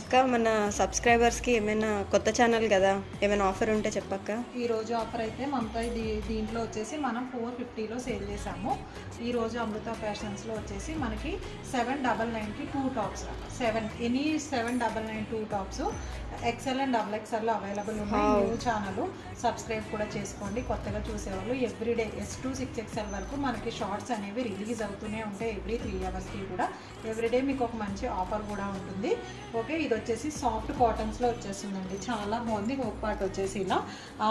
అక్క మన సబ్స్క్రైబర్స్కి ఏమైనా కొత్త ఛానల్ కదా, ఏమైనా ఆఫర్ ఉంటే చెప్పక్క. ఈరోజు ఆఫర్ అయితే మనతో దీంట్లో వచ్చేసి మనం 450లో సేల్ చేసాము. ఈరోజు అమృత ఫ్యాషన్స్లో వచ్చేసి మనకి 799కి 2 tops, 799 2 tops XL and XXL available ఉన్నాయి. న్యూ ఛానల్ సబ్స్క్రైబ్ కూడా చేసుకోండి. కొత్తగా చూసేవాళ్ళు ఎవ్రీడే S to 6XL వరకు మనకి షార్ట్స్ అనేవి రిలీజ్ అవుతూనే ఉంటాయి. ఎవ్రీ 3 అవర్స్కి కూడా ఎవ్రీడే మీకు ఒక మంచి ఆఫర్ కూడా ఉంటుంది. ఓకే, ఇది వచ్చేసి సాఫ్ట్ కాటన్స్లో వచ్చేస్తుందండి. చాలా బాగుంది. ఒక పార్ట్ వచ్చేసి ఇలా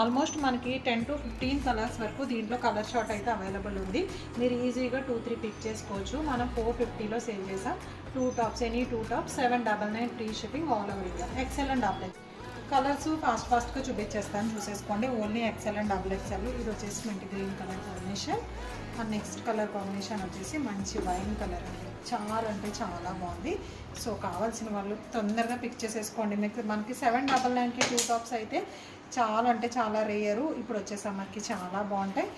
ఆల్మోస్ట్ మనకి 10 to 15 కలర్స్ వరకు దీంట్లో కలర్ షార్ట్ అయితే అవైలబుల్ ఉంది. మీరు ఈజీగా 2-3 పిక్ చేసుకోవచ్చు. మనం 450లో సేల్ చేసాం. 2 tops, any 2 tops 799 free shipping all over India. XL and XXL colours ఫాస్ట్గా చూపించేస్తాను, చూసేసుకోండి. Only XL and XXL. ఇది వచ్చేసి mint green colour combination. And next colour combination వచ్చేసి మంచి వైన్ కలర్ అండి. చాలా అంటే చాలా బాగుంది. సో కావాల్సిన వాళ్ళు తొందరగా పిక్ చేసేసుకోండి. మనకి 799కి 2 టాప్స్ అయితే చాలా అంటే చాలా రేయరు. ఇప్పుడు వచ్చేసి మనకి చాలా బాగుంటాయి.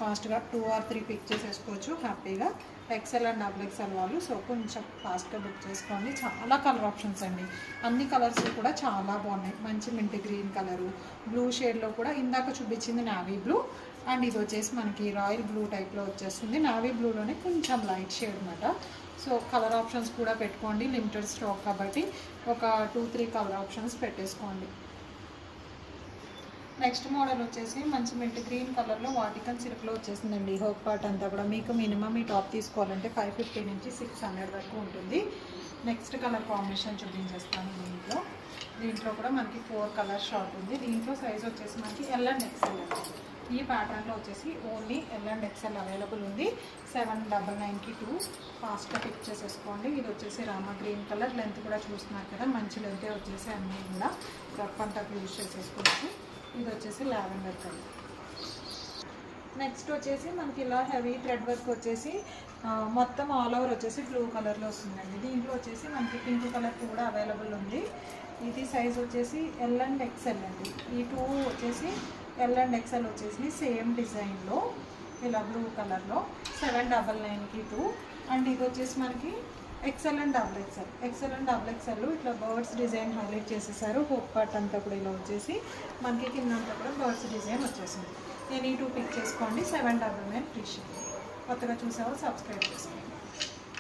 ఫాస్ట్గా 2 or 3 పిక్ చేసేసుకోవచ్చు హ్యాపీగా. XL అండ్ XXL వాళ్ళు సో కొంచెం ఫాస్ట్గా బుక్ చేసుకోండి. చాలా కలర్ ఆప్షన్స్ అండి. అన్ని కలర్స్ కూడా చాలా బాగున్నాయి. మంచి మింట్ గ్రీన్ కలరు, బ్లూ షేడ్లో కూడా ఇందాక చూపించింది నావీ బ్లూ, అండ్ ఇది వచ్చేసి మనకి రాయల్ బ్లూ టైప్లో వచ్చేస్తుంది. నావీ బ్లూలోనే కొంచెం లైట్ షేడ్ అనమాట. సో కలర్ ఆప్షన్స్ కూడా పెట్టుకోండి. లిమిటెడ్ స్టాక్ కాబట్టి ఒక 2-3 కలర్ ఆప్షన్స్ పెట్టేసుకోండి. నెక్స్ట్ మోడల్ వచ్చేసి మంచి మింట్ గ్రీన్ కలర్లో వాటికన్ సిల్క్లో వచ్చేసిందండి. హోప్ పార్ట్ అంతా కూడా మీకు మినిమం ఈ టాప్ తీసుకోవాలంటే 550 నుంచి 600 వరకు ఉంటుంది. నెక్స్ట్ కలర్ కాంబినేషన్ చూపించేస్తాను. దీంట్లో కూడా మనకి 4 కలర్ షార్ట్ ఉంది. దీంట్లో సైజ్ వచ్చేసి మనకి L and XL అండి. ఈ ప్యాటర్న్లో వచ్చేసి only L and XL available ఉంది. 799కి 2 ఫాస్ట్గా పిక్ చేసేసుకోండి. ఇది వచ్చేసి రామా గ్రీన్ కలర్. లెంత్ కూడా చూస్తున్నారు కదా, మంచి లెంతే వచ్చేసి అన్నీ కూడా రఫ్ అండ్ టఫ్ యూజ్ చేసేసుకోవచ్చు. ఇది వచ్చేసి లావెండర్ కలర్. నెక్స్ట్ వచ్చేసి మనకి ఇలా హెవీ థ్రెడ్ వర్క్ వచ్చేసి మొత్తం ఆల్ ఓవర్ వచ్చేసి బ్లూ కలర్లో వస్తుందండి. దీంట్లో వచ్చేసి మనకి పింక్ కలర్ కూడా అవైలబుల్ ఉంది. ఇది సైజ్ వచ్చేసి L and XL అండి. ఈ 2 వచ్చేసి L and XL వచ్చేసి సేమ్ డిజైన్లో ఇలా బ్లూ కలర్లో 799కి 2. అండ్ ఇది వచ్చేసి మనకి XL and XXL ఇట్లా బర్డ్స్ డిజైన్ హైలైట్ చేసేసారు. హోప్ పార్ట్ అంతా కూడా ఇలా వచ్చేసి మనకి కింద అంతా కూడా బర్డ్స్ డిజైన్ వచ్చేసింది. నేను ఈ 2 పిక్ చేసుకోండి. 799 ఫ్రీ షిప్పింగ్. కొత్తగా చూసేవాళ్ళు సబ్స్క్రైబ్ చేసుకోండి.